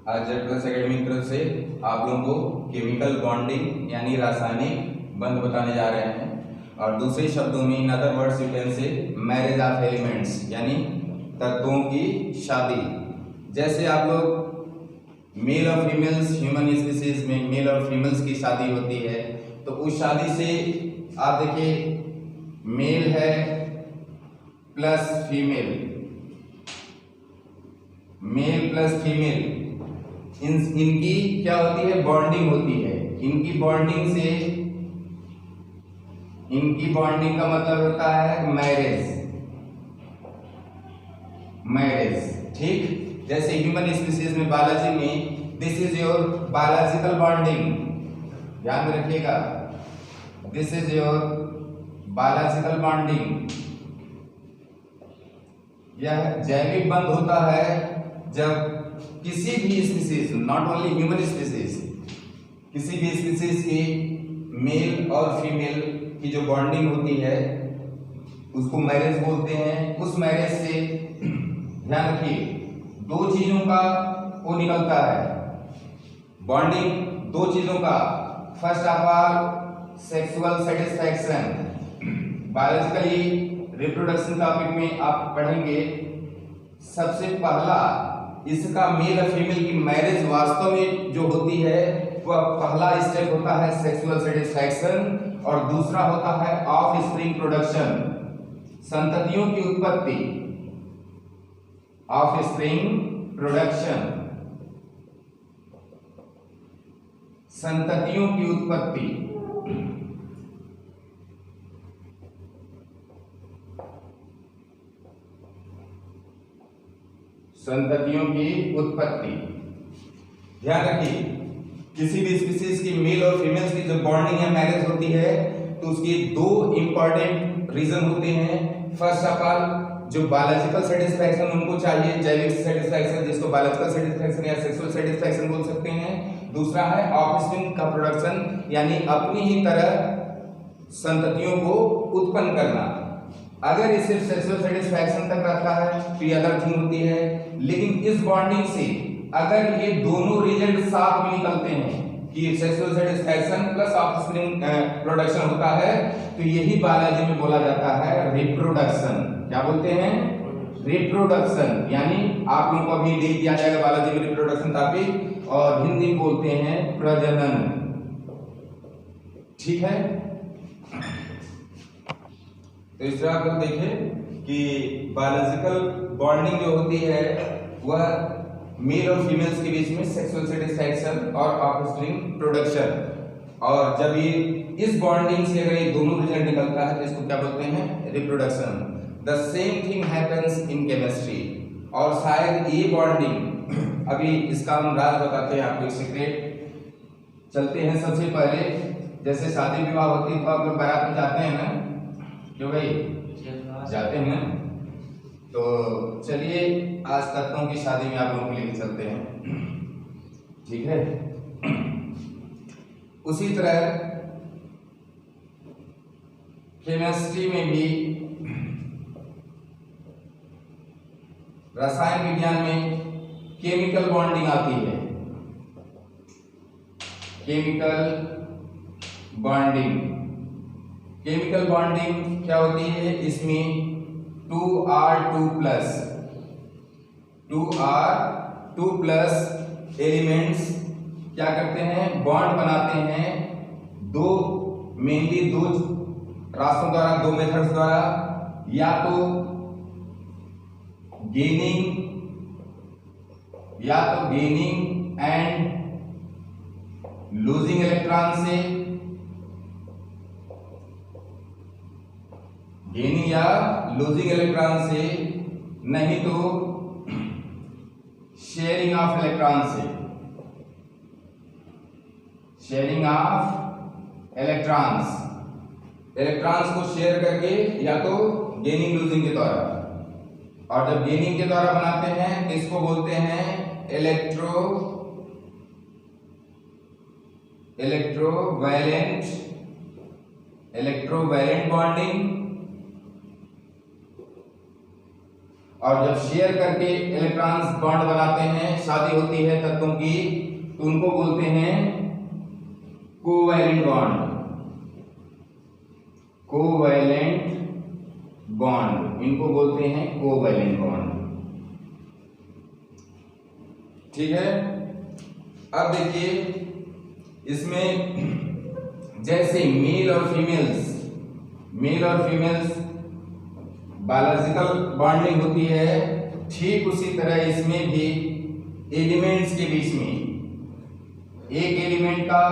आज Z plus academy की तरफ से आप लोगों को केमिकल बॉन्डिंग यानी रासायनिक बंध बताने जा रहे हैं। और दूसरे शब्दों में in other words you can say marriage of elements यानी तत्वों की शादी। जैसे आप लोग मेल और फीमेल्स ह्यूमन स्पीसीज में मेल और फीमेल्स की शादी होती है, तो उस शादी से आप देखिए मेल है plus female, male plus female, इनकी क्या होती है, बॉन्डिंग होती है। इनकी बॉन्डिंग का मतलब होता है मैरिज। ठीक, जैसे ह्यूमन स्पीसीज में बायोलॉजी में this is your biological bonding, ध्यान में रखिएगा, this is your biological bonding. यह जैविक बंध होता है जब किसी भी species, not only human species, किसी भी स्पीसीज की मेल और फीमेल की जो बॉन्डिंग होती है उसको मैरिज बोलते हैं। उस मैरिज से ध्यान रखिए दो चीजों का वो निकलता है, बॉन्डिंग दो चीजों का। First of all sexual satisfaction, biologically reproduction topic में आप पढ़ेंगे। सबसे पहला इसका मेल और फीमेल की मैरिज वास्तव में जो होती है वह पहला स्टेप होता है सेक्सुअल सेटिस्फैक्शन, और दूसरा होता है ऑफस्प्रिंग प्रोडक्शन, संततियों की उत्पत्ति, ऑफस्प्रिंग प्रोडक्शन, संततियों की उत्पत्ति। संततियों की उत्पत्ति, ध्यान रखिए किसी भी स्पीसीज की मेल और फीमेल्स की जो बॉन्डिंग है मैरिज होती है तो उसके दो इंपॉर्टेंट रीजन होते हैं। फर्स्ट ऑफ ऑल जो बायोलॉजिकल सेटिस्फैक्शन उनको चाहिए, जैविक सेटिस्फैक्शन जिसको बायोलॉजिकल सेटिस्फैक्शन या सेक्सुअल सेटिस्फैक्शन बोल सकते हैं। दूसरा है ऑफस्प्रिंग का प्रोडक्शन यानी अपनी ही तरह संततियों को उत्पन्न करना। अगर ये सिर्फ सेक्सुअल सेटिस्फैक्शन तक रहता है तो ये अलग थिंग होती है, लेकिन इस बॉन्डिंग से अगर ये दोनों रिजल्ट साथ में निकलते हैं कि sexual satisfaction plus offspring production होता है तो यही बायोलॉजी में बोला जाता है रिप्रोडक्शन। क्या बोलते हैं? रिप्रोडक्शन। यानी आप लोगों को अभी लिख दिया जाएगा बायोलॉजी में रिप्रोडक्शन टॉपिक, और हिंदी में बोलते हैं प्रजनन। ठीक है, तो इस तरह आप लोग देखें कि बायोलॉजिकल बॉन्डिंग जो होती है वह मेल और फीमेल्स के बीच में सेक्सुअल सेटिस्फैक्शन और ऑफस्प्रिंग प्रोडक्शन, और जब ये इस बॉन्डिंग से अगर ये दोनों रिजल्ट निकलता है तो इसको क्या बोलते हैं? Reproduction. The same thing happens in chemistry, और शायद ये बॉन्डिंग अभी इसका हम राज बताते हैं आपको, एक सीक्रेट। चलते हैं सबसे पहले, जैसे शादी विवाह होती है तो आप लोग बारात में जाते हैं ना, क्यों भाई जाते हैं? तो चलिए आज तत्वों की शादी में आप लोगों को लेकर चलते हैं, ठीक है। उसी तरह केमिस्ट्री में भी, रसायन विज्ञान में केमिकल बॉन्डिंग आती है। केमिकल बॉन्डिंग क्या होती है? इसमें 2R2 प्लस एलिमेंट्स क्या करते हैं? बॉन्ड बनाते हैं दो, मेनली दो रास्तों द्वारा, दो मेथड्स द्वारा, या तो गेनिंग एंड लूजिंग इलेक्ट्रॉन से, गेनिंग या लूजिंग इलेक्ट्रॉन से, नहीं तो शेयरिंग ऑफ इलेक्ट्रॉन से, शेयरिंग ऑफ इलेक्ट्रॉन्स को शेयर करके, या तो गेनिंग लूजिंग के द्वारा। और जब गेनिंग के द्वारा बनाते हैं तो इसको बोलते हैं इलेक्ट्रोवैलेंट बॉन्डिंग। और जब शेयर करके इलेक्ट्रॉन्स बॉन्ड बनाते हैं, शादी होती है तत्वों की, तो उनको बोलते हैं कोवैलेंट बॉन्ड। कोवैलेंट बॉन्ड, इनको बोलते हैं कोवैलेंट बॉन्ड। ठीक है। अब देखिए इसमें जैसे मेल और फीमेल्स बायोलॉजिकल बॉन्डिंग होती है, ठीक उसी तरह इसमें भी एलिमेंट्स के बीच में एक एलिमेंट का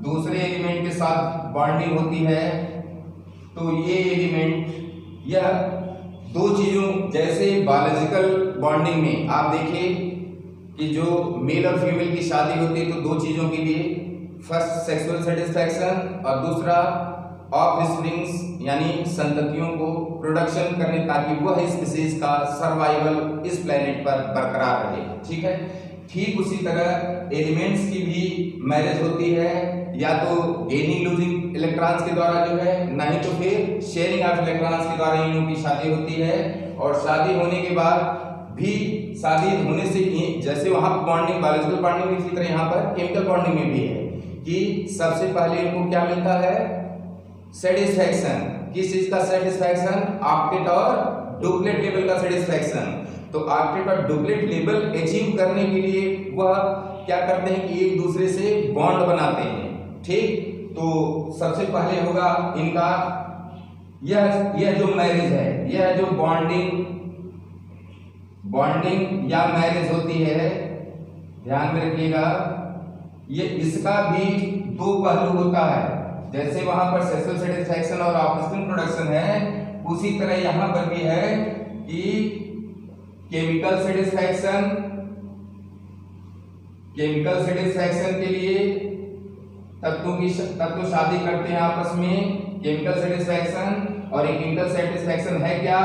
दूसरे एलिमेंट के साथ बॉन्डिंग होती है। तो ये एलिमेंट यह दो चीजों, जैसे बायोलॉजिकल बॉन्डिंग में आप देखिए कि जो मेल और फीमेल की शादी होती है तो दो चीजों के लिए, फर्स्ट सेक्सुअल सेटिस्फैक्शन और दूसरा ऑफस्प्रिंग्स यानी संततियों को प्रोडक्शन करने, ताकि वह स्पीशीज का सर्वाइवल इस प्लेनेट पर बरकरार रहे। ठीक है। ठीक उसी तरह एलिमेंट्स की भी मैरिज होती है, या तो गेनिंग लूजिंग इलेक्ट्रॉन्स के द्वारा जो है, नहीं तो फिर शेयरिंग ऑफ इलेक्ट्रॉन्स के द्वारा इनों की शादी होती है। और शादी होने के बाद भी, शादी होने से जैसे वहां बॉन्डिंग बायोलॉजिकल बॉन्डिंग में, इसी तरह यहाँ पर केमिकल बॉन्डिंग में भी है कि सबसे पहले इनको क्या मिलता है, सेटिस्फैक्शन। किस चीज का सेटिस्फैक्शन? ऑक्टेट और डुप्लेट लेवल का सेटिस्फैक्शन। तो ऑक्टेट और डुप्लेट लेवल अचीव करने के लिए वह क्या करते हैं कि एक दूसरे से बॉन्ड बनाते हैं। ठीक। तो सबसे पहले होगा इनका यह जो मैरिज है, यह जो बॉन्डिंग या मैरिज होती है, ध्यान में रखिएगा, ये इसका भी दो पहलू होता है। जैसे वहां पर सेक्सुअल सेटिस्फैक्शन और ऑफस्प्रिंग प्रोडक्शन है, उसी तरह यहां पर भी है कि केमिकल सेटिस्फैक्शन के लिए तत्व शादी करते हैं आपस में, केमिकल सेटिस्फैक्शन। और ये केमिकल सेटिस्फैक्शन है क्या?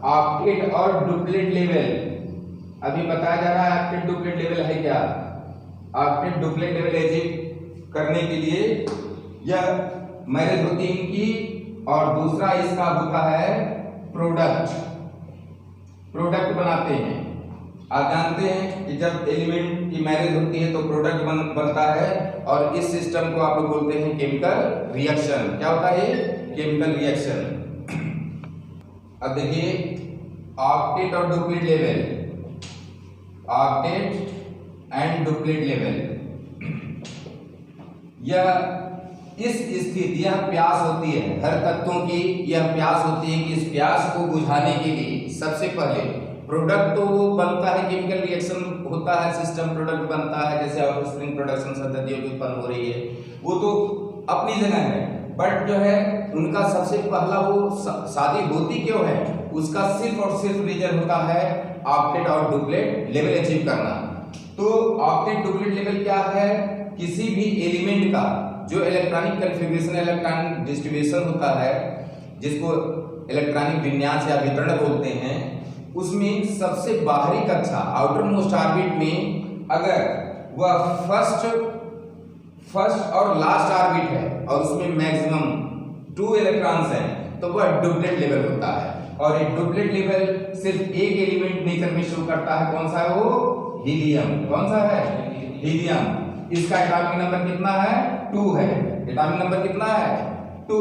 ऑक्टेट और डुप्लेट लेवल। अभी बताया जा रहा है ऑक्टेट डुप्लेट लेवल है क्या। ऑक्टेट डुप्लेट लेवल अचीव करने के लिए यह मैरिज होती है इनकी। और दूसरा इसका होता है प्रोडक्ट बनाते हैं। आप जानते हैं कि जब एलिमेंट की मैरिज होती है तो प्रोडक्ट बनता है, और इस सिस्टम को आप लोग बोलते हैं केमिकल रिएक्शन। क्या होता है? Chemical reaction. अब देखिए ऑक्टेट और duplet level, octet and duplet level, यह इस स्थिति, यह प्यास होती है हर तत्वों की, यह प्यास होती है कि इस प्यास को बुझाने के लिए सबसे पहले प्रोडक्ट तो वो बनता है, केमिकल रिएक्शन होता है, सिस्टम प्रोडक्ट बनता है, जैसे ऑफस्प्रिंग प्रोडक्शन संततियों की उत्पन्न हो रही है, वो तो अपनी जगह है। बट जो है उनका सबसे पहला वो शादी होती क्यों है, उसका सिर्फ और सिर्फ रीजन होता है ऑक्टेट और डुप्लेट लेवल अचीव करना। तो ऑक्टेट डुप्लेट लेवल क्या है? किसी भी एलिमेंट का जो इलेक्ट्रॉनिक कन्फिगरेशन, इलेक्ट्रॉनिक डिस्ट्रीब्यूशन होता है, जिसको इलेक्ट्रॉनिक विन्यास या वितरण बोलते हैं, उसमें सबसे बाहरी कक्षा, आउटर मोस्ट ऑर्बिट में अगर वह फर्स्ट और लास्ट ऑर्बिट है और उसमें मैक्सिमम 2 इलेक्ट्रॉन्स हैं, तो वह डुप्लेट लेवल होता है। और ये डुप्लेट लेवल सिर्फ एक एलिमेंट नेचर में शो करता है। कौन सा है वो? हीलियम। कौन सा है? हीलियम। इसका एटॉमिक नंबर कितना है? 2 है। एटॉमिक नंबर कितना है? 2।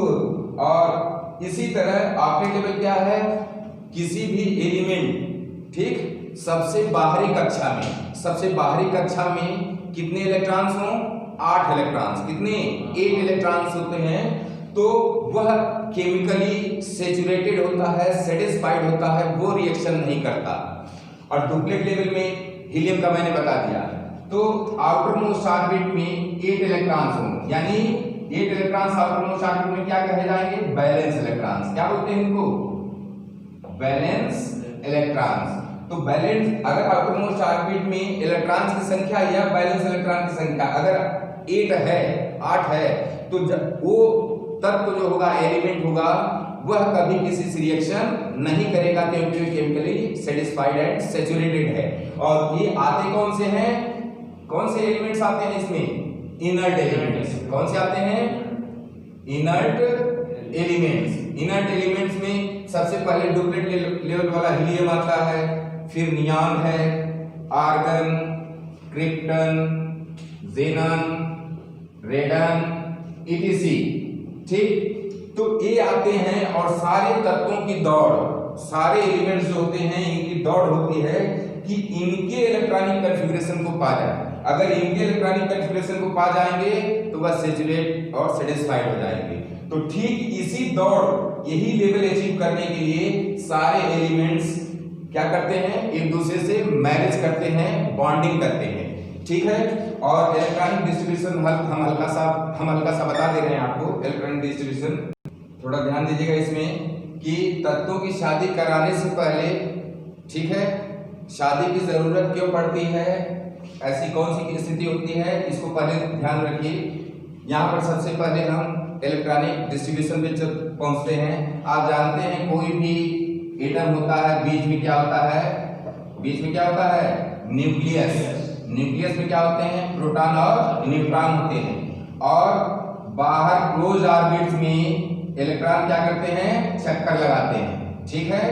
और इसी तरह ऑक्टेट लेवल क्या है? किसी भी एलिमेंट, ठीक, सबसे बाहरी कक्षा में कितने इलेक्ट्रॉन्स हों? 8 इलेक्ट्रॉन्स। कितने? 8 इलेक्ट्रॉन्स होते हैं। तो वह केमिकली सैचुरेटेड होता है, सेटिस्फाइड होता है, वो रिएक्शन नहीं करता। और डुप्लेट लेवल में हीलियम का मैंने बता दिया। तो आउटर मोस्ट ऑर्बिट में 8 इलेक्ट्रॉन्स हों, यानी 8 इलेक्ट्रॉन्स आउटर मोस्ट ऑर्बिट में क्या कहे जाएंगे? Balance electrons. क्या बोलते हैं इनको? Balance electrons. तो बैलेंस, अगर आउटर मोस्ट ऑर्बिट में इलेक्ट्रॉन्स की संख्या या बैलेंस इलेक्ट्रॉन की संख्या अगर 8 है, तो वो तत्व जो होगा, एलिमेंट होगा, वह कभी किसी से रिएक्शन नहीं करेगा, क्योंकि केमिकली सेटिस्फाइड एंड सैचुरेटेड है। और ये आते कौन से हैं? कौन से एलिमेंट्स आते हैं इसमें? Inert elements. कौन से आते हैं? इनर्ट एलिमेंट्स, इनर्ट एलिमेंट्स में सबसे पहले डुप्लेट लेवल वाला हीलियम आता है, फिर नियॉन है, आर्गन, क्रिप्टन, ज़ेनन, रेडन, ईटीसी। ठीक, तो ये आते हैं और सारे तत्वों की दौड़, सारे एलिमेंट्स जो होते हैं इनकी दौड़ होती है कि इनके इलेक्ट्रॉनिक कॉन्फ़िगरेशन को पा जाए। अगर इनके इलेक्ट्रॉनिक कॉन्फ़िगरेशन को पा जाएंगे तो वह सैचुरेट और सेटिस्फाइड हो जाएंगे। तो ठीक इसी दौड़, यही लेवल अचीव करने के लिए सारे एलिमेंट्स क्या करते हैं, एक दूसरे से मैरिज करते हैं, बॉन्डिंग करते हैं। ठीक है, और इलेक्ट्रॉनिक डिस्ट्रीब्यूशन हम हल्का सा बता दे रहे हैं आपको। इलेक्ट्रॉनिक डिस्ट्रीब्यूशन थोड़ा ध्यान दीजिएगा इसमें कि तत्वों की शादी कराने से पहले, ठीक है, शादी की जरूरत क्यों पड़ती है, ऐसी कौन सी स्थिति होती है, इसको पहले ध्यान रखिए। यहाँ पर सबसे पहले हम इलेक्ट्रॉनिक डिस्ट्रीब्यूशन पे जब पहुंचते हैं, आप जानते हैं कोई भी एटम होता है, बीच में क्या होता है, बीच में क्या होता है, न्यूक्लियस। न्यूक्लियस में क्या होते हैं, प्रोटॉन और न्यूट्रॉन होते हैं, और बाहर क्लोज ऑर्बिट्स में इलेक्ट्रॉन क्या करते हैं, चक्कर लगाते हैं। ठीक है,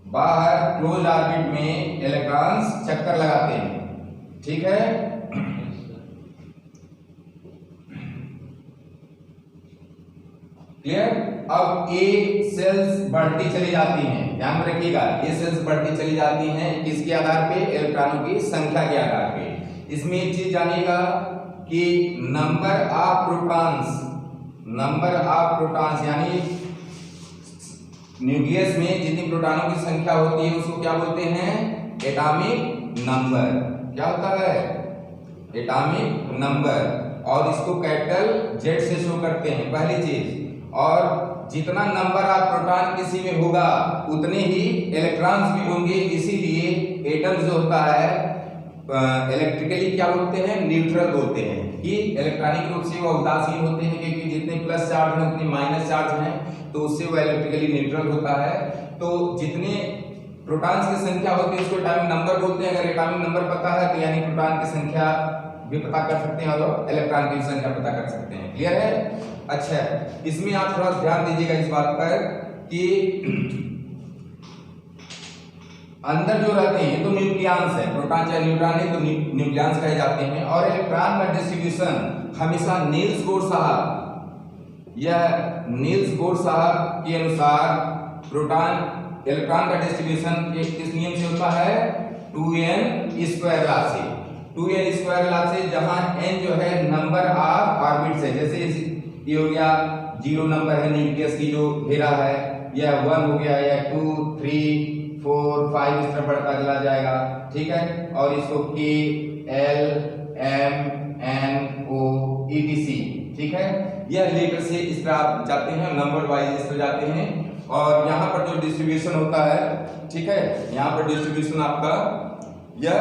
बाहर क्लोज ऑर्बिट में इलेक्ट्रॉन्स चक्कर लगाते हैं। ठीक है, क्लियर। अब ये सेल्स बढ़ती चली जाती हैं, ध्यान में रखिएगा, ये सेल्स बढ़ती चली जाती हैं किसके आधार पे, इलेक्ट्रॉनों की संख्या के आधार पे। इसमें एक चीज जानिएगा कि नंबर ऑफ प्रोटॉन्स यानी न्यूक्लियस में जितनी प्रोटॉनों की संख्या होती है उसको क्या बोलते हैं, एटॉमिक नंबर। क्या होता है, एटॉमिक नंबर, और इसको कैपिटल जेड से शो करते हैं, पहली चीज। और जितना नंबर ऑफ प्रोटॉन किसी में होगा उतने ही इलेक्ट्रॉन्स भी होंगे, इसीलिए एटम जो होता है इलेक्ट्रिकली क्या बोलते हैं, न्यूट्रल बोलते हैं, कि इलेक्ट्रॉनिक रूप से वो उदासीन होते हैं, क्योंकि जितने प्लस चार्ज हैं उतने माइनस चार्ज हैं, तो उससे वो इलेक्ट्रिकली न्यूट्रल होता है। तो जितने प्रोटॉन्स की संख्या होती है उसको एटॉमिक नंबर बोलते हैं। अगर एटॉमिक नंबर पता है तो यानी प्रोटॉन की संख्या भी पता कर सकते हैं और इलेक्ट्रॉन की संख्या पता कर सकते हैं। क्लियर है। अच्छा, इसमें आप थोड़ा ध्यान दीजिएगा इस बात पर कि अंदर जो रहते हैं तो न्यूक्लियंस है, प्रोटॉन चाहे न्यूट्रॉन है तो न्यूक्लियंस कहे जाते हैं। और इलेक्ट्रॉन का डिस्ट्रीब्यूशन हमेशा नील्स बोर साहब के अनुसार प्रोटॉन इलेक्ट्रॉन का डिस्ट्रीब्यूशन किस नियम से होता है, 2n स्क्वायर लॉ से। 2n स्क्वायर लॉ से, जहां n जो है नंबर ऑफ ऑर्बिट्स है, जैसे ये हो गया 0 नंबर है न्यूक्लियस की जो घेरा है, या 1 हो गया, या 2 3 4 5 इस तरह बढ़ता चला जाएगा। ठीक है, और इसको K L M N O etc। ठीक है, यह लेटर से इस तरह आप जाते हैं, नंबर वाइज इस तरह जाते हैं। और यहाँ पर जो डिस्ट्रीब्यूशन होता है, ठीक है, यहाँ पर डिस्ट्रीब्यूशन आपका यह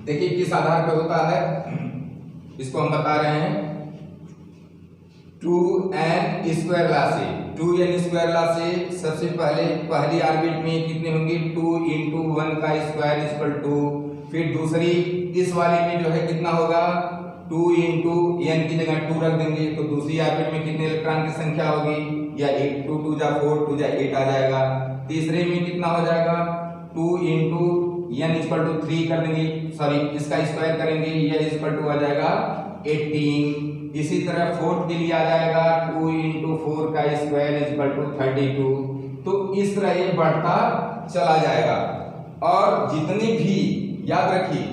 देखिए किस आधार पे होता है, इसको हम बता रहे हैं 2n स्क्वायर लॉ से। 2n स्क्वायर लॉ से सबसे पहले पहली ऑर्बिट में कितने होंगे, 2 × 1 का स्क्वायर इक्वल टू, फिर दूसरी इस वाली में जो है कितना होगा, 2 × n की जगह 2 रख देंगे, तो दूसरी ऑर्बिट में कितने इलेक्ट्रॉन की संख्या होगी, या 8 2 2 जा 4 2 जा 8 आ जाएगा। तीसरे में कितना हो जाएगा, 2 × n इक्वल टू 3 कर देंगे, सॉरी इसका स्क्वायर करेंगे, यह इक्वल टू आ जाएगा 18। इसी तरह फोर्थ के लिए आ जाएगा 2 × 4 का स्क्वायर इक्वल टू 32। तो इस तरह ये बढ़ता चला जाएगा। और जितने भी याद रखिए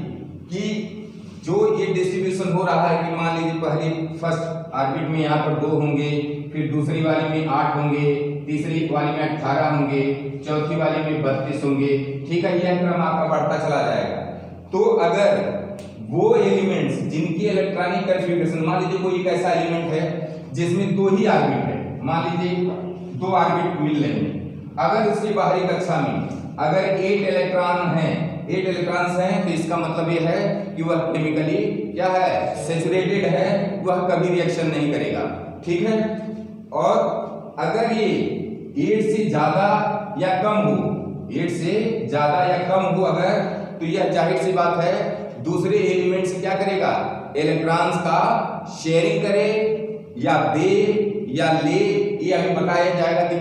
कि जो ये डिस्ट्रीब्यूशन हो रहा है कि मान लीजिए पहली फर्स्ट ऑर्बिट में यहाँ पर 2 होंगे, फिर दूसरी वाली में 8 होंगे, तीसरी वाली में 18 होंगे, चौथी वाली में 32 होंगे। ठीक है, यह क्रम आपका बढ़ता चला जाएगा। तो अगर वो एलिमेंट्स जिनकी इलेक्ट्रॉनिक कॉन्फ़िगरेशन, मान लीजिए कोई एक ऐसा एलिमेंट है जिसमें 2 ही ऑर्बिट है, मान लीजिए 2 ऑर्बिट मिल रहे हैं, अगर उसकी बाहरी कक्षा में अगर 8 इलेक्ट्रॉन हैं, तो इसका मतलब ये है कि वह केमिकली क्या है, सैचुरेटेड है, वह कभी रिएक्शन नहीं करेगा। ठीक है, और अगर ये 8 से ज्यादा या कम हो, 8 से ज्यादा या कम हो अगर, तो यह जाहिर सी बात है दूसरे एलिमेंट से क्या करेगा, इलेक्ट्रॉन्स का शेयरिंग करे, या दे या ले, ये अभी बताया जाएगा कि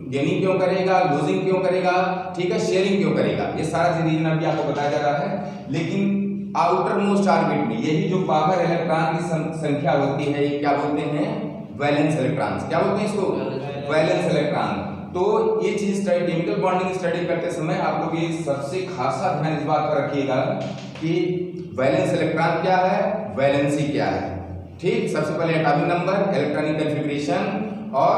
गेनिंग क्यों करेगा, लूजिंग क्यों करेगा, ठीक है, शेयरिंग क्यों करेगा, ये सारा रीजन अभी आपको बताया जा रहा है। लेकिन आउटर मोस्ट ऑर्बिट में यही जो बाहर इलेक्ट्रॉन की संख्या होती है, ये क्या बोलते हैं, वैलेंस इलेक्ट्रॉन्स। क्या बोलते हैं इसको, वैलेंस इलेक्ट्रॉन। तो ये चीज स्टडी, केमिकल बॉन्डिंग स्टडी करते समय आप लोग ये सबसे खासा ध्यान इस बात पर रखिएगा कि वैलेंस इलेक्ट्रॉन क्या है, वैलेंसी क्या है। ठीक, सबसे पहले एटॉमिक नंबर, इलेक्ट्रॉनिक कॉन्फ़िगरेशन और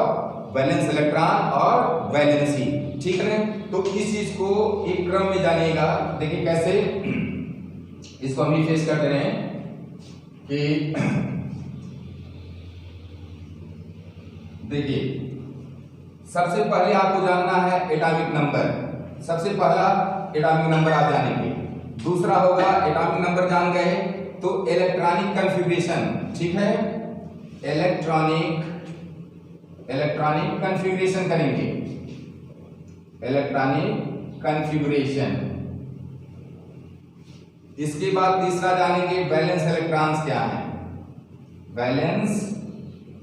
वैलेंस इलेक्ट्रॉन और वैलेंसी, ठीक है। तो इस चीज को एक क्रम में जानिएगा। देखिए कैसे इसको हम फेस करते रहे कि देखिए सबसे पहले आपको जानना है एटॉमिक नंबर। सबसे पहला एटॉमिक नंबर आप जानेंगे। दूसरा होगा एटॉमिक नंबर जान गए तो इलेक्ट्रॉनिक कॉन्फ़िगरेशन, ठीक है, इलेक्ट्रॉनिक कॉन्फ़िगरेशन करेंगे, इलेक्ट्रॉनिक कॉन्फ़िगरेशन। इसके बाद तीसरा जानेंगे वैलेंस इलेक्ट्रॉन्स क्या है, वैलेंस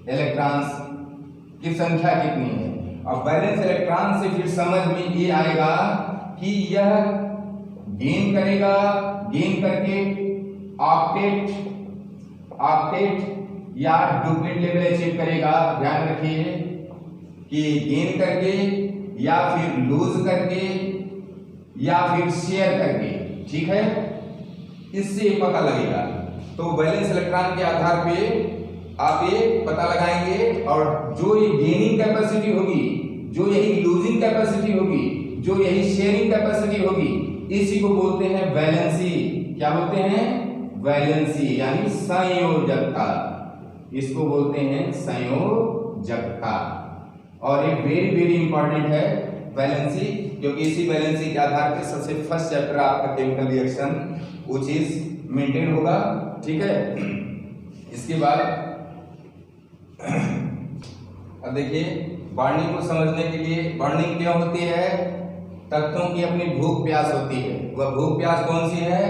इलेक्ट्रॉन्स की संख्या कितनी है। और वैलेंस इलेक्ट्रॉन से फिर समझ में ये आएगा कि यह गेन करेगा, गेन करके ऑक्टेट या डुप्लीट लेवल अचीव करेगा। ध्यान रखिए कि गेन करके या फिर लूज करके या फिर शेयर करके, ठीक है, इससे पता लगेगा। तो वैलेंस इलेक्ट्रॉन के आधार पे आप ये पता लगाएंगे और जो ये गेनिंग कैपेसिटी होगी, जो यही लूजिंग कैपेसिटी होगी, जो यही शेयरिंग कैपेसिटी होगी, इसी को बोलते हैं वैलेंसी। क्या बोलते हैं, वैलेंसी, यानी संयोजकता। इसको बोलते हैं संयोजकता। और ये वेरी वेरी इंपॉर्टेंट है वैलेंसी, क्योंकि इसी वैलेंसी के आधार पर सबसे फर्स्ट चैप्टर आपका केमिकल रिएक्शन वो चीज मेंटेन होगा, ठीक है। इसके बाद अब देखिए बॉन्डिंग को समझने के लिए, बॉन्डिंग क्यों होती है, तत्वों की अपनी भूख प्यास होती है। वह भूख प्यास कौन सी है,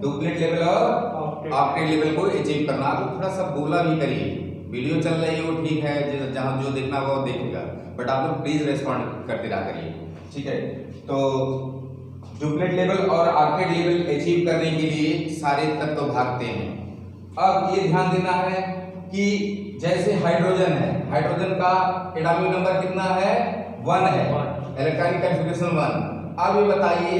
डुप्लीट लेवल और ऑक्टेट लेवल को अचीव करना। आप थोड़ा सा बोला भी करिए, वीडियो चल रही है वो ठीक है, जहां जो देखना वो देखेगा, बट आप लोग प्लीज रेस्पॉन्ड करते रहा करिए, ठीक है। तो डुप्लीट लेवल और ऑक्टेट लेवल अचीव करने के लिए सारे तत्व भागते हैं। अब ये ध्यान देना है कि जैसे हाइड्रोजन है, हाइड्रोजन का एटॉमिक नंबर कितना है, 1 है, इलेक्ट्रॉनिक कॉन्फ़िगरेशन 1। अब ये बताइए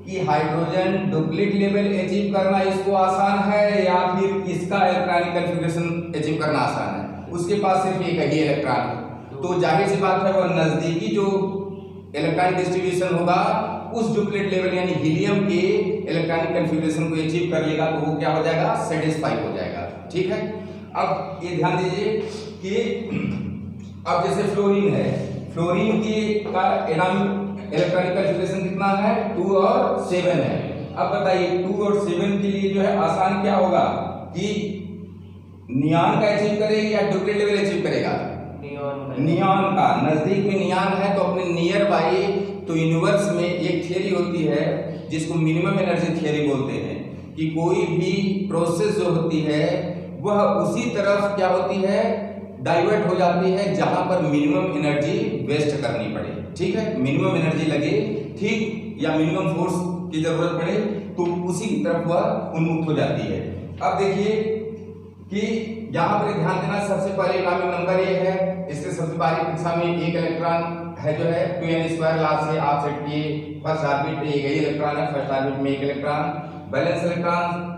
कि हाइड्रोजन डुप्लीट लेवल अचीव करना इसको आसान है या फिर इसका इलेक्ट्रॉनिक कॉन्फ़िगरेशन अचीव करना आसान है। उसके पास सिर्फ एक ही इलेक्ट्रॉन है, तो जाहिर सी बात है वह नजदीकी जो इलेक्ट्रॉनिक डिस्ट्रीब्यूशन होगा उस डुप्लीट लेवल यानी हीलियम के इलेक्ट्रॉनिक कॉन्फ़िगरेशन को अचीव कर लेगा, तो वो क्या हो जाएगा, सेटिस्फाई हो जाएगा, ठीक है। अब ये ध्यान दीजिए कि अब जैसे फ्लोरीन है, फ्लोरीन की का एटॉमिक इलेक्ट्रॉनिक कॉन्फ़िगरेशन कितना है, 2 और 7 है। अब बताइए 2 और 7 के लिए जो है आसान क्या होगा कि नियॉन का अचीव करेगा या डुप्लीट लेवल अचीव करेगा, नियॉन का। नजदीक में नियॉन है तो अपने नियर बाई, तो यूनिवर्स में एक थियरी होती है जिसको मिनिमम एनर्जी थियरी बोलते हैं कि कोई भी प्रोसेस जो होती है वह उसी तरफ क्या होती है, डाइवर्ट हो जाती है जहां पर मिनिमम एनर्जी वेस्ट करनी पड़े, ठीक है, मिनिमम एनर्जी लगे, ठीक, या मिनिमम फोर्स की जरूरत पड़े, तो उसी की तरफ वह उन्मुक्त हो जाती है। अब देखिए कि यहाँ पर ध्यान देना, सबसे पहले एटॉमिक नंबर ये है, इसके सबसे पहली कक्षा में एक इलेक्ट्रॉन है जो है 2n² लास्ट से आप सेट किए, फर्स्ट ऑर्बिट पे एक ही इलेक्ट्रॉन है, फर्स्ट ऑर्बिट में एक इलेक्ट्रॉन। वैलेंस इलेक्ट्रॉन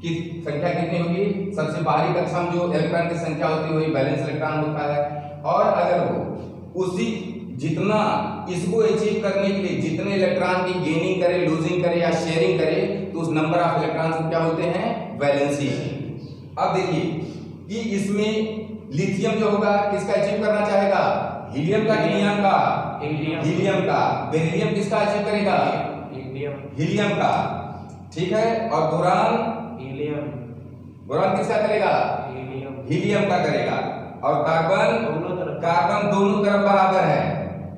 की संख्या कितनी होगी, सबसे बाहरी कक्षा में जो इलेक्ट्रॉन की संख्या होती है वही वैलेंस इलेक्ट्रॉन होता है। और अगर वो उसी जितना इसको अचीव करने के लिए जितने इलेक्ट्रॉन की गेनिंग करे, लूजिंग करे या शेयरिंग करे, तो उस नंबर ऑफ इलेक्ट्रॉन क्या होते हैं, वैलेंसी। अब देखिए कि इसमें लिथियम जो होगा किसका अचीव करना चाहेगा, हीलियम का कि नियॉन का, हीलियम का। बेरिलियम किसका अचीव करेगा, हीलियम का, ठीक है। और बोरान किसका करेगा, हीलियम का करेगा। और कार्बन दोनों तरफ बराबर है,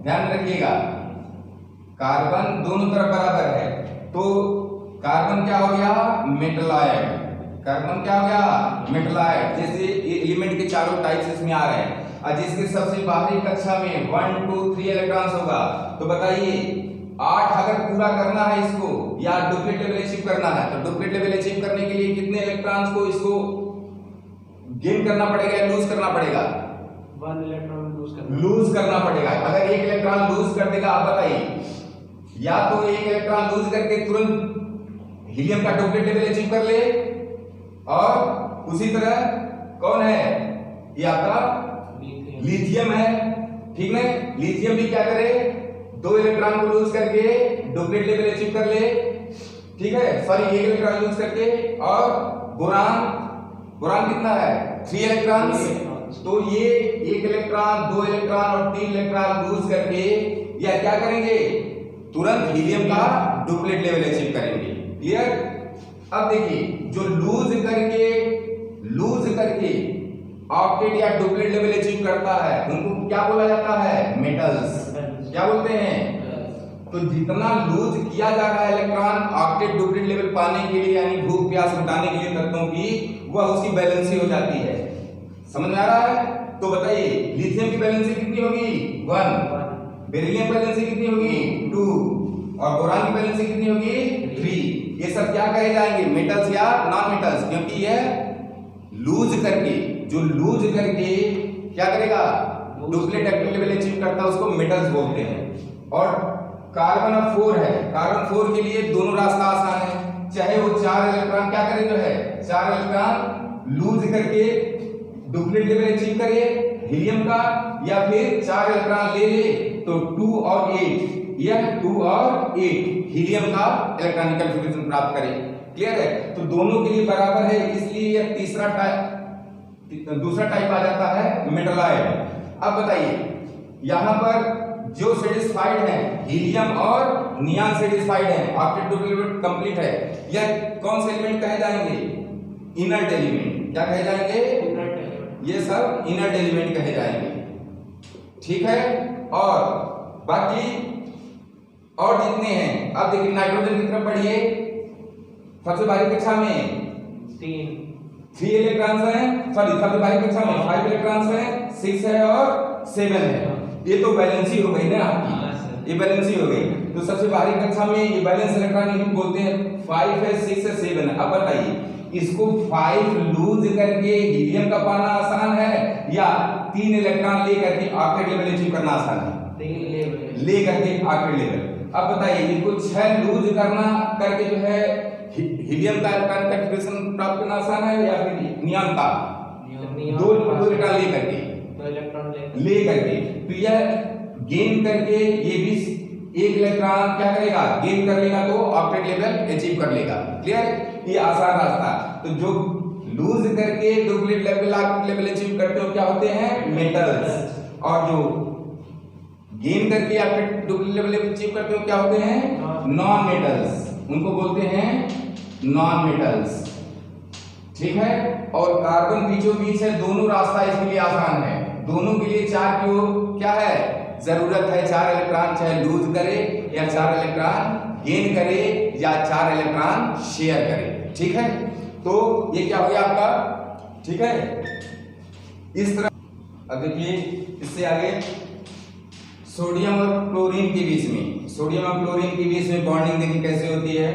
ध्यान रखिएगा, कार्बन दोनों तरफ बराबर है। तो कार्बन क्या हो गया, मेटलॉयड, कार्बन क्या हो गया? मेटलाइट। जैसे एलिमेंट के चारों टाइप्स इसमें आ रहे हैं और जिसके सबसे बाहरी कक्षा में 1 2 3 इलेक्ट्रॉन्स होगा, तो बताइए 8 अगर पूरा करना है इसको या डुप्लीकेट लेवल अचीव करना है, तो डुप्लीकेट लेवल अचीव करने के लिए कितने इलेक्ट्रॉन्स को इसको गेन करना पड़ेगा या लूज करना पड़ेगा? 1 इलेक्ट्रॉन लूज करना पड़ेगा। अगर एक इलेक्ट्रॉन लूज कर देगा, आप बताइए, या तो एक इलेक्ट्रॉन लूज करके तुरंत हीलियम का डुप्लीकेट लेवल अचीव कर ले, और उसी तरह कौन है? ये आपका लिथियम है, ठीक है। लिथियम भी क्या करे? 2 इलेक्ट्रॉन को लूज करके डुप्लीकेट लेवल अचीव कर ले, ठीक है। सॉरी, एक इलेक्ट्रॉन लूज करके, और बोरान कितना है? 3 इलेक्ट्रॉन्स। तो ये 1 इलेक्ट्रॉन, 2 इलेक्ट्रॉन और 3 इलेक्ट्रॉन लूज करके या क्या करेंगे? तुरंत हीलियम का डुप्लीकेट लेवल अचीव करेंगे। क्लियर? अब देखिए, जो लूज करके ऑक्टेट या डुप्लीकेट लेवल अचीव करता है उनको क्या बोला जाता है? मेटल्स। क्या बोलते हैं? तो जितना लूज किया जा रहा है इलेक्ट्रॉन ऑक्टेट डुप्लीकेट लेवल पाने के लिए, यानी भूख प्यास मिटाने के लिए तत्वों की, वह उसकी बैलेंसी हो जाती है। समझ में आ रहा है? तो बताइए, लिथियम की बैलेंसी कितनी होगी? 1। बेरिलियम की बैलेंसी कितनी होगी? 2। और बोरान की बैलेंसी कितनी होगी? 3। ये सब क्या कहे जाएंगे? मेटल्स या नॉन मेटल्स, क्योंकि यह लूज करके क्या करेगा? डुप्लीकेट लेवल अचीव करता है, उसको मेटल्स बोलते हैं। और कार्बन और 4 है, कार्बन 4 के लिए दोनों रास्ता आसान है, चाहे वो 4 इलेक्ट्रॉन क्या करे, जो है 4 इलेक्ट्रॉन लूज करके डुप्लीकेट लेवल अचीव करे हीलियम का, या फिर 4 इलेक्ट्रॉन ले तो 2 और 8, या 2 और 8 हीलियम का इलेक्ट्रॉनिक कॉन्फ़िगरेशन प्राप्त करे। क्लियर है? तो दोनों के लिए बराबर है, इसलिए यह दूसरा टाइप आ जाता है मेटलाइट। अब बताइए, यहां पर जो सेटिस्फाइड है हीलियम और नियॉन सेटिस्फाइड है, ऑक्टेट डुप्लीकेट कंप्लीट है, यह कौन से एलिमेंट कहे जाएंगे? Inert element. क्या कहे जाएंगे? ये सब इनर्ट एलिमेंट कहे जाएंगे, ठीक है। और बाकी और जितने हैं, अब देखिए नाइट्रोजन की तरफ बढ़िए। सबसे भारी कक्षा में 3 इलेक्ट्रॉन्स हैं, सॉरी सबसे भारी कक्षा में 5 इलेक्ट्रॉन्स हैं, 6 है और 7 है। ये तो बैलेंसी हो गई ना आपकी, ये बैलेंसी हो गई। तो सबसे भारी कक्षा में ये बैलेंस इलेक्ट्रॉन यूनिट बोलते हैं, 5 है, 6 है, 7 है। अब बताइए, इसको 5 लूज करके हीलियम का पाना आसान है या 3 इलेक्ट्रॉन ले करके ऑक्टेट लेवल अचीव करना आसान है? ले करके ऑक्टेट लेवल। अब बताइए, इसको 6 लूज करके जो है हीलियम का इलेक्ट्रॉनिक कॉन्फ़िगरेशन प्राप्त करना आसान है, या फिर नियॉन का? 2 इलेक्ट्रॉन ले करके। तो यह गेन करके ये भी 1 इलेक्ट्रॉन क्या करेगा? गेन कर लेगा, तो ऑक्टेट लेवल अचीव कर लेगा। क्लियर? ये आसान रास्ता। तो जो लूज करके डुप्लीकेट लेवल अचीव करते हो क्या होते हैं? मेटल्स। और जो गेन करके ऑक्टेट डुप्लीकेट लेवल अचीव करते हो क्या होते हैं? Non metals. उनको बोलते हैं नॉन मेटल्स, ठीक है। और कार्बन बीचों बीच है, दोनों रास्ता इसके लिए आसान है। दोनों के लिए 4 की क्या है? जरूरत है। 4 इलेक्ट्रॉन चाहे लूज करे या 4 इलेक्ट्रॉन गेन करे या 4 इलेक्ट्रॉन शेयर करे, ठीक है। तो ये क्या हो गया आपका, ठीक है। इस तरह अब देखिए, इससे आगे सोडियम और क्लोरीन के बीच में बॉन्डिंग देखिए कैसे होती है।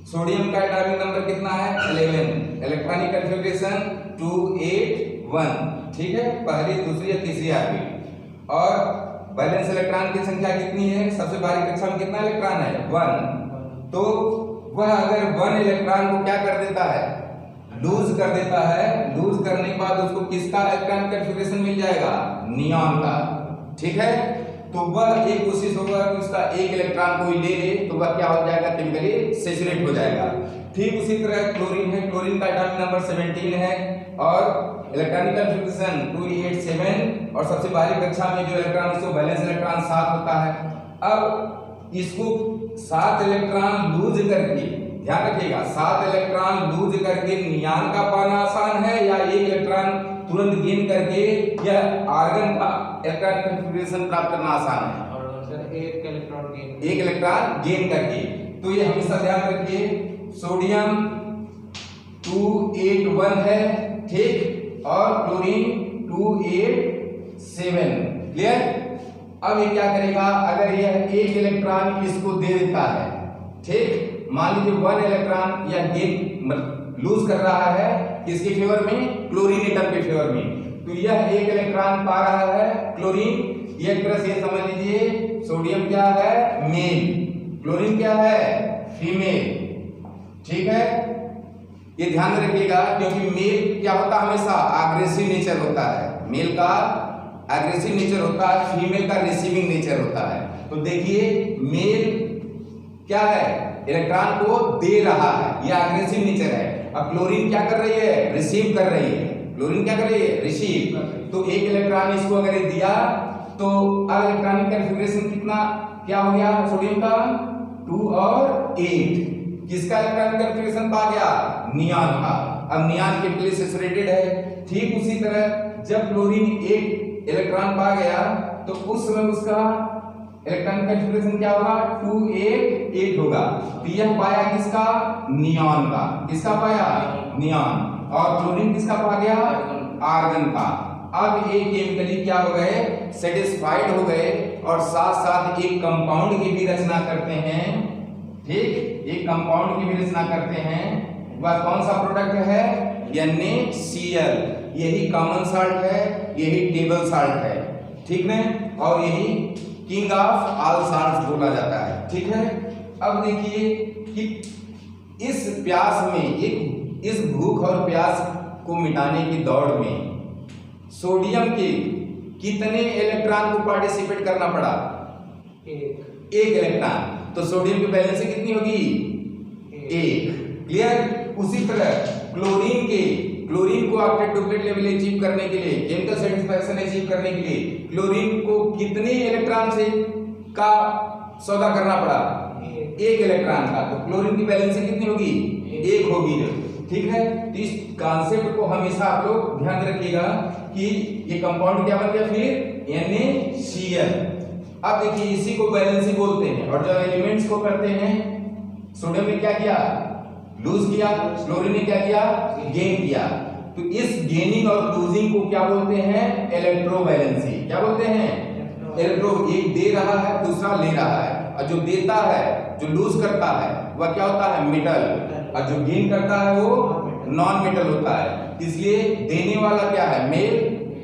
सोडियम का एटॉमिक नंबर कितना है? 11। इलेक्ट्रॉनिक कॉन्फ़िगरेशन 2 8 1, ठीक है। पहली, दूसरी या तीसरी ऑर्बिट। और वैलेंस इलेक्ट्रॉन की संख्या कितनी है? सबसे भारी कक्षा में कितना इलेक्ट्रॉन है? 1। तो वह अगर 1 इलेक्ट्रॉन को क्या कर देता है? लूज कर देता है। लूज करने के बाद उसको किसका इलेक्ट्रॉनिक कॉन्फ़िगरेशन मिल जाएगा? नियॉन का, ठीक है। तो वह एक कोशिश होगा कि उसका 1 इलेक्ट्रॉन कोई ले ले, तो वह क्या हो जाएगा? केमिकली सैचुरेट हो जाएगा। ठीक उसी तरह क्लोरीन है। क्लोरीन का एटॉमिक नंबर 17 है और इलेक्ट्रॉनिक कॉन्फ़िगरेशन 287, और सबसे भारी कक्षा में जो इलेक्ट्रॉन उसको वैलेंस इलेक्ट्रॉन 7 होता है। अब इसको 7 इलेक्ट्रॉन लूज करके, ध्यान रखिएगा, 7 इलेक्ट्रॉन लूज करके नियॉन का पाना आसान है या 1 इलेक्ट्रॉन तुरंत गेन करके यह आर्गन का इलेक्ट्रॉनिक कॉन्फ़िगरेशन प्राप्त करना आसान है? और सर 1 इलेक्ट्रॉन गेन करके। तो ये हमेशा ध्यान रखिए, सोडियम 281 है, ठीक, और क्लोरीन 287। क्लियर? अब ये क्या करेगा, अगर यह एक इलेक्ट्रॉन इसको दे देता है, ठीक, मान लीजिए 1 इलेक्ट्रॉन या गेन लूज कर रहा है किसके फेवर में, क्लोरीन एटम के फेवर में, तो यह एक इलेक्ट्रॉन पा रहा है क्लोरीन। एक तरह से समझ लीजिए सोडियम क्या है, मेल, क्लोरीन क्या है, फीमेल। ठीक है, ये ध्यान में रखिएगा, क्योंकि मेल क्या होता है, हमेशा एग्रेसिव नेचर होता है, मेल का एग्रेसिव नेचर होता है, फीमेल का रिसीविंग नेचर होता है। तो देखिए मेल क्या है, इलेक्ट्रॉन को दे रहा है, यह एग्रेसिव नेचर है। अब क्लोरीन क्या कर रही है, रिसीव कर रही है, क्लोरीन क्या कर रही है, रिसीव। तो एक इलेक्ट्रॉन इसको अगर दिया तो अब इलेक्ट्रॉनिक कॉन्फ़िगरेशन कितना क्या हो गया सोडियम का, 2 और 8। किसका इलेक्ट्रॉनिक कॉन्फ़िगरेशन पा गया, नियॉन का। अब नियॉन केमिकली सैचुरेटेड है। ठीक उसी तरह जब क्लोरीन एक इलेक्ट्रॉन पा गया तो उस समय उसका इलेक्ट्रॉनिक कॉन्फ़िगरेशन क्या होगा, 288 होगा। तो यह पाया किसका, नियॉन का। किसका पाया, नियॉन। और क्लोरीन किसका पा गया, आर्गन का। अब ये केमिकली क्या हो गए, सेटिस्फाइड हो गए और साथ साथ एक कंपाउंड की भी रचना करते हैं। ठीक, एक कंपाउंड की भी रचना करते हैं। वह कौन सा प्रोडक्ट है, NaCl। यही कॉमन साल्ट है, यही टेबल साल्ट है, ठीक है, और यही किंग ऑफ ऑल साल्ट्स बोला जाता है। ठीक है, अब देखिए कि इस प्यास में, इस भूख और प्यास को मिटाने की दौड़ में सोडियम के कितने इलेक्ट्रॉन को पार्टिसिपेट करना पड़ा, एक इलेक्ट्रॉन। तो सोडियम की वैलेंसी कितनी होगी, 1। क्लियर? उसी तरह क्लोरीन को ऑक्टेट डुप्लेट लेवल अचीव करने के लिए, केमिकल सेटिस्फैक्शन अचीव करने के लिए क्लोरीन को कितने इलेक्ट्रॉन से का सौदा करना पड़ा, 1 इलेक्ट्रॉन का। तो क्लोरीन की वैलेंसी कितनी होगी, 1 होगी। ठीक है, तो इस कॉन्सेप्ट को हमेशा आप लोग ध्यान रखिएगा कि ये कंपाउंड क्या बन गया फिर, NaCl। अब देखिए इसी को वैलेंसी बोलते हैं। और जब एलिमेंट्स को करते हैं, सोडियम ने क्या किया, लूज किया, क्लोरीन ने क्या किया, गेन किया। तो इस गेनिंग और लूजिंग को क्या बोलते हैं, इलेक्ट्रोवैलेंसी। क्या बोलते हैं, इलेक्ट्रो। एक दे रहा है, दूसरा ले रहा है, और जो देता है, जो लूज करता है, वह क्या होता है, मेटल, और जो गेन करता है वो नॉन मेटल होता है। इसलिए देने वाला क्या है, मेल,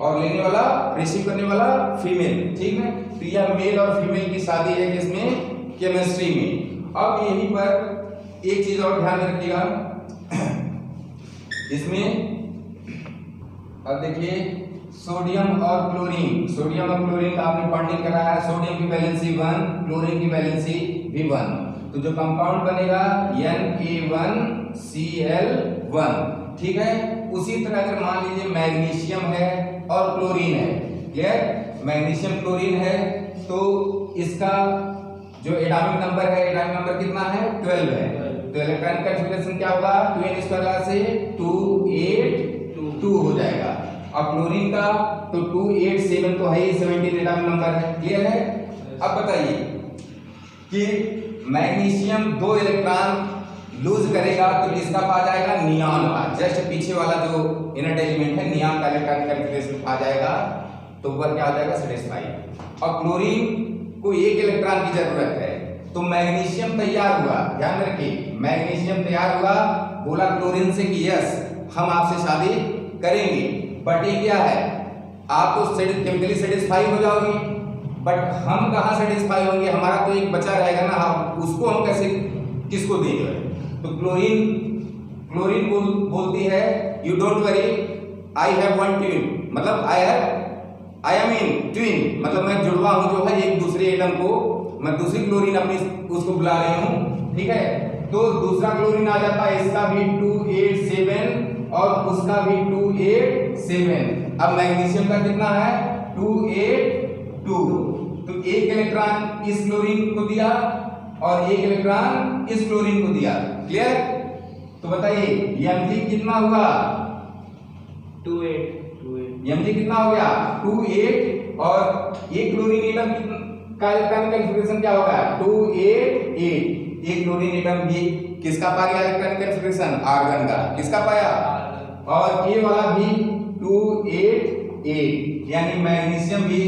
और लेने वाला, रिसीव करने वाला फीमेल। ठीक है, तो यह मेल और फीमेल की शादी है किसमें, केमिस्ट्री में। अब यहीं पर एक चीज और ध्यान रखिएगा, इसमें अब देखिए सोडियम और क्लोरीन का आपने बॉन्डिंग करा है। सोडियम की वैलेंसी 1, क्लोरीन की वैलेंसी भी 1। तो जो कंपाउंड बनेगा Na1Cl1। ठीक है, उसी तरह अगर मान लीजिए मैग्नीशियम है और क्लोरीन है, क्लियर, मैग्नीशियम क्लोरीन है, तो इसका जो एटॉमिक नंबर है, एटॉमिक नंबर कितना है, 12 है। तो इलेक्ट्रॉनिक कॉन्फ़िगरेशन क्या होगा, 2n² से 282 हो जाएगा। और क्लोरीन का तो 287 तो है ही, 17 एटॉमिक नंबर है। क्लियर है? अब बताइए कि मैग्नीशियम 2 इलेक्ट्रॉन लूज करेगा तो किसका पा जाएगा, नियॉन का। जस्ट पीछे वाला जो इनर्ट एलिमेंट है, नियॉन का इलेक्ट्रॉनिक कॉन्फ़िगरेशन आ जाएगा, तो वह क्या हो जाएगा, सेटिस्फाइड। और क्लोरीन को 1 इलेक्ट्रॉन की जरूरत है, तो मैग्नीशियम तैयार हुआ। ध्यान रखिए, मैग्नीशियम तैयार हुआ, बोला क्लोरीन से कि यस हम आपसे शादी करेंगे। बट ये क्या है, आप तो केमिकली सेटिस्फाई हो जाओगे, बट हम कहाँ सेटिस्फाई होंगे, हमारा तो एक बचा रहेगा ना, उसको हम कैसे, किसको देंगे। तो क्लोरीन बोलती है, you don't worry, I have one twin, मतलब आई एम इन ट्विन, मतलब मैं जुड़वा हूं जो है एक दूसरे एटम को, मैं दूसरी क्लोरीन अपनी उसको बुला रही हूं। ठीक है, तो दूसरा क्लोरीन आ जाता है, इसका भी 287 और उसका भी 287। अब मैग्नीशियम का कितना है, 282। तो 1 इलेक्ट्रॉन इस क्लोरीन को दिया और 1 इलेक्ट्रॉन इस क्लोरीन को दिया। क्लियर? तो बताइए Mg कितना हुआ, 28 Mg कितना हो गया, 28। और ये क्लोरीन एटम का इलेक्ट्रॉनिक कॉन्फ़िगरेशन क्या होगा, 288। एक क्लोरीन एटम भी किसका पा गया इलेक्ट्रॉनिक कॉन्फ़िगरेशन? आर्गन का। किसका पाया? और ए वाला भी 288, यानी मैग्नीशियम भी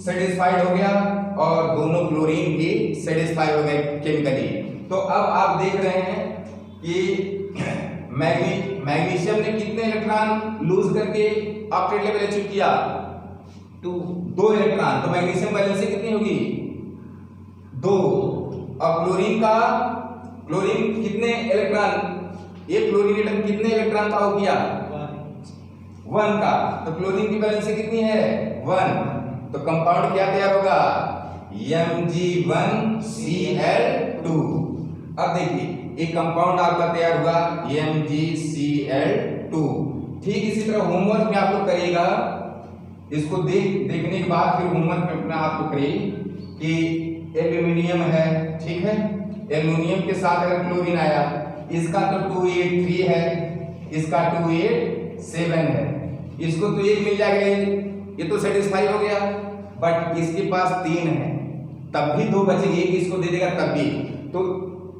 सेटिस्फाइड हो गया और दोनों क्लोरीन भी सेटिस्फाइड हो गए केमिकली। तो अब आप देख रहे हैं कि मैग्नीशियम ने कितने इलेक्ट्रॉन लूज करके ऑक्टेट लेवल अचीव किया? 2 इलेक्ट्रॉन। तो मैग्नीशियम वैलेंसी कितनी होगी? 2। और क्लोरीन कितने इलेक्ट्रॉन? एक क्लोरीन एटम कितने इलेक्ट्रॉन का हो गया? 1 का। तो क्लोरीन की वैलेंसी कितनी है? 1। तो कंपाउंड क्या तैयार होगा? Mg1Cl2। अब देखिए एक कंपाउंड आपका तैयार हुआ MgCl2। ठीक इसी तरह होमवर्क में आपको करेगा, इसको देखने के बाद फिर होमवर्क में अपना आपको करिए कि एल्यूमिनियम है, ठीक है, एल्यूमिनियम के साथ अगर क्लोरीन आया, इसका तो 283 है, इसका 287 है, इसको तो 1 मिल जाएगा, ये तो सेटिस्फाई हो गया। बट इसके पास 3 है, तब भी 2 बचेगी, एक इसको दे देगा तब भी। तो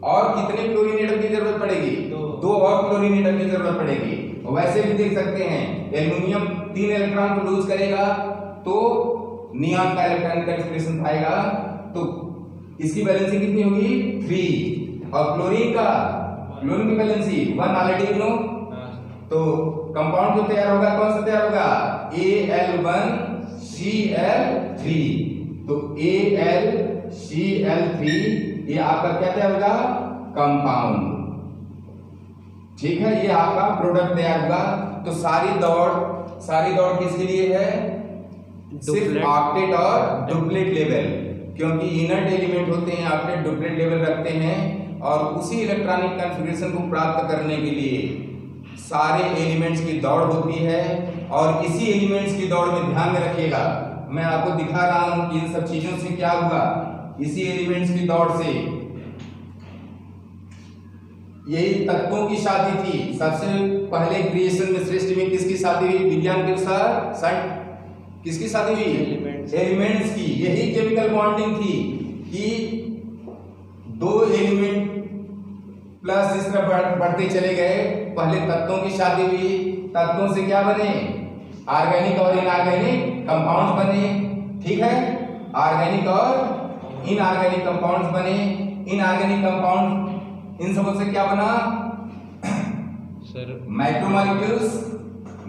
और कितने क्लोरीन एटम की जरूरत पड़ेगी? 2 और क्लोरीन एटम की जरूरत पड़ेगी। वैसे भी देख सकते हैं एल्यूमिनियम 3 इलेक्ट्रॉन को लूज करेगा तो नियॉन का इलेक्ट्रॉनिक कॉन्फ़िगरेशन पाएगा, तो इसकी वैलेंसी कितनी होगी? 3। और क्लोरीन की वैलेंसी 1 ऑलरेडी यू नो। तो कंपाउंड जो तैयार होगा कौन सा तैयार होगा? Al1Cl3। तो Al3Cl3 ये आपका क्या तैयार होगा? कंपाउंड। ठीक है, ये आपका प्रोडक्ट तैयार होगा। तो सारी दौड़ किसके लिए है? सिर्फ ऑक्टेट और डुप्लेट लेवल, क्योंकि इनर्ट एलिमेंट होते हैं, ऑक्टेट डुप्लेट लेवल रखते हैं, और उसी इलेक्ट्रॉनिक कॉन्फ़िगरेशन को प्राप्त करने के लिए सारे एलिमेंट्स की दौड़ होती है। और इसी एलिमेंट्स की दौड़ में ध्यान में रखिएगा, मैं आपको दिखा रहा हूं कि इन सब चीजों से क्या हुआ। इसी एलिमेंट्स की दौड़ से यही तत्वों की शादी थी। सबसे पहले क्रिएशन में सृष्टि में किसकी शादी हुई? विज्ञान के अनुसार किसकी शादी हुई? एलिमेंट्स की। यही केमिकल बॉन्डिंग थी कि 2 एलिमेंट प्लस इस तरह बढ़ते चले गए। पहले तत्वों की शादी हुई, तत्वों से क्या बने? ऑर्गेनिक और इनऑर्गेनिक कंपाउंड्स बने, ठीक है, ऑर्गेनिक और इनऑर्गेनिक कंपाउंड्स बने। इनऑर्गेनिक कंपाउंड इन सबों से क्या बना? मैक्रोमॉलिक्यूल्स,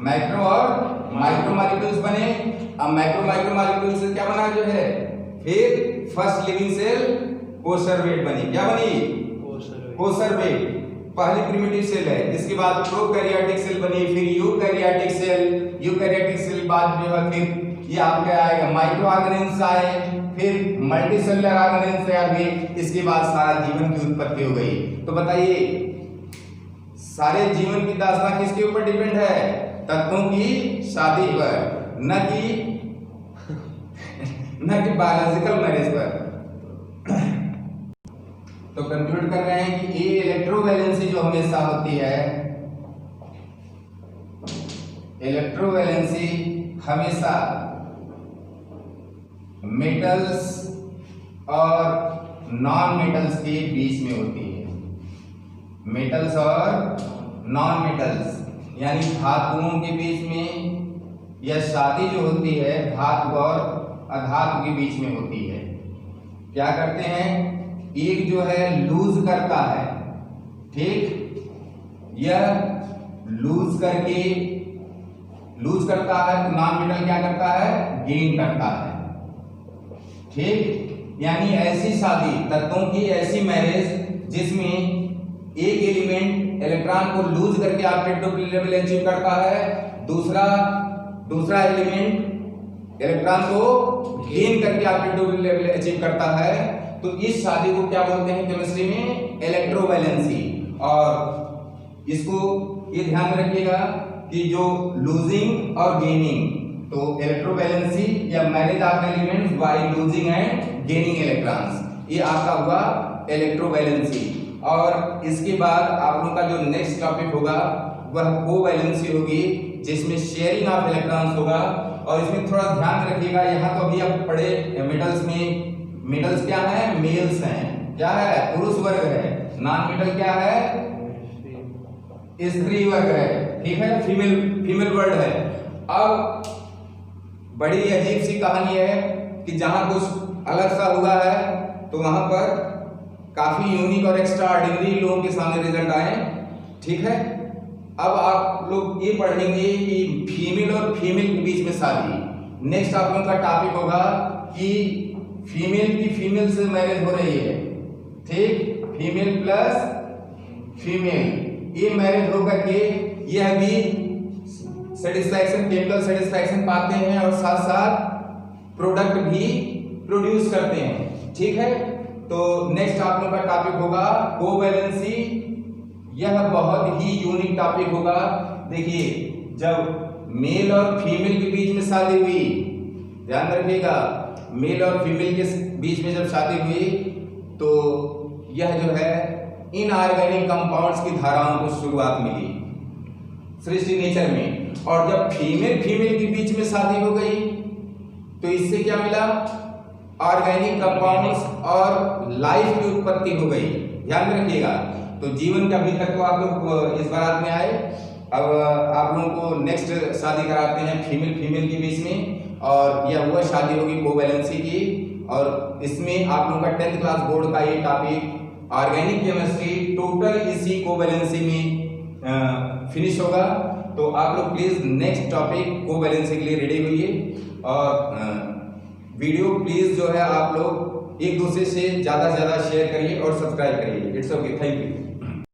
मैक्रो और माइक्रोमॉलिक्यूल्स बने। अब माइक्रोमॉलिक्यूल्स से क्या बना जो है? फिर फर्स्ट लिविंग सेल कोसर्वेट बनी। क्या बनी? कोसर्वेट पहली प्रिमिटिव सेल है। इसके बाद प्रोकैरियोटिक सेल बनी, फिर यूकैरियोटिक सेल बाद जो है फिर ये आपका आएगा माइक्रो ऑर्गेनिल्स आए, फिर मल्टीसेलुलर ऑर्गेनिल्स तैयार हुए। इसके बाद सारा जीवन की उत्पत्ति हो गई। तो बताइए सारे जीवन की दास्तां किसके ऊपर डिपेंड है? तत्वों की शादी पर, न कि बायोलॉजिकल मैरिज पर। तो कंक्लूड कर रहे हैं कि ये इलेक्ट्रोवैलेंसी जो हमेशा होती है, इलेक्ट्रोवैलेंसी हमेशा मेटल्स और नॉन मेटल्स के बीच में होती है। मेटल्स और नॉन मेटल्स यानी धातुओं के बीच में, यह शादी जो होती है धातु और अधातु के बीच में होती है। क्या करते हैं? एक जो है लूज करता है, ठीक, यह लूज करता है तो नॉन मेटल क्या करता है? गेन करता है, ठीक। यानी ऐसी शादी, तत्वों की ऐसी मैरिज जिसमें एक एलिमेंट इलेक्ट्रॉन को लूज करके ऑक्टेट लेवल अचीव करता है, दूसरा एलिमेंट इलेक्ट्रॉन को गेन करके ऑक्टेट लेवल अचीव करता है। तो इस शादी को क्या बोलते हैं केमिस्ट्री में? इलेक्ट्रोवैलेंसी। और इसको ये ध्यान में रखिएगा कि जो लूजिंग और गेनिंग, तो इलेक्ट्रोवैलेंसी या marriage of elements by losing and gaining electrons, ये आपका हुआ इलेक्ट्रोवैलेंसी। और इसके बाद आप लोगों का जो नेक्स्ट टॉपिक होगा वह कोवैलेंसी होगी, जिसमें शेयरिंग ऑफ इलेक्ट्रॉन्स होगा। और इसमें थोड़ा ध्यान रखिएगा, यहाँ तो अभी आप पढ़े मेटल्स में, मेटल्स क्या है? मेल्स हैं, क्या है? पुरुष वर्ग है। नॉन मेटल क्या है? स्त्री वर्ग है, ठीक है, फीमेल वर्ड है। अब बड़ी अजीब सी कहानी है कि जहां कुछ अलग सा हुआ है तो वहां पर काफी यूनिक और एक्स्ट्रा ऑर्डिनरी लोगों के सामने रिजल्ट आए, ठीक है। अब आप लोग ये पढ़ेंगे कि फीमेल और फीमेल के बीच में शादी। नेक्स्ट आप लोगों का टॉपिक होगा कि फीमेल की फीमेल से मैरिज हो रही है, ठीक, फीमेल प्लस फीमेल, ये मैरिज होकर के यह भी सेटिस्फैक्शन, केमिकल सेटिस्फैक्शन पाते हैं और साथ साथ प्रोडक्ट भी प्रोड्यूस करते हैं, ठीक है। तो नेक्स्ट आप लोगों का टॉपिक होगा कोवैलेंसी। यह बहुत ही यूनिक टॉपिक होगा। देखिए, जब मेल और फीमेल के बीच में शादी हुई, ध्यान रखिएगा, मेल और फीमेल के बीच में जब शादी हुई तो यह जो है इनऑर्गेनिक कंपाउंड्स की धाराओं को शुरुआत मिली सृष्टि नेचर में। और जब फीमेल के बीच में शादी हो गई तो इससे क्या मिला? ऑर्गेनिक कंपाउंड्स और लाइफ की उत्पत्ति हो गई। ध्यान रखिएगा। तो जीवन का अभी तक तो आप लोग इस बारात में आए। अब आप लोगों को नेक्स्ट शादी कराते हैं फीमेल के बीच में, और यह हुआ शादी होगी कोवैलेंसी की। और इसमें आप लोगों का 10th क्लास बोर्ड का ये टॉपिक ऑर्गेनिक केमिस्ट्री टोटल इसी कोवैलेंसी में फिनिश होगा। तो आप लोग प्लीज नेक्स्ट टॉपिक कोवैलेंसी के लिए रेडी होइए, और वीडियो प्लीज जो है आप लोग एक दूसरे से ज्यादा शेयर करिए और सब्सक्राइब करिए। It's okay, thank you.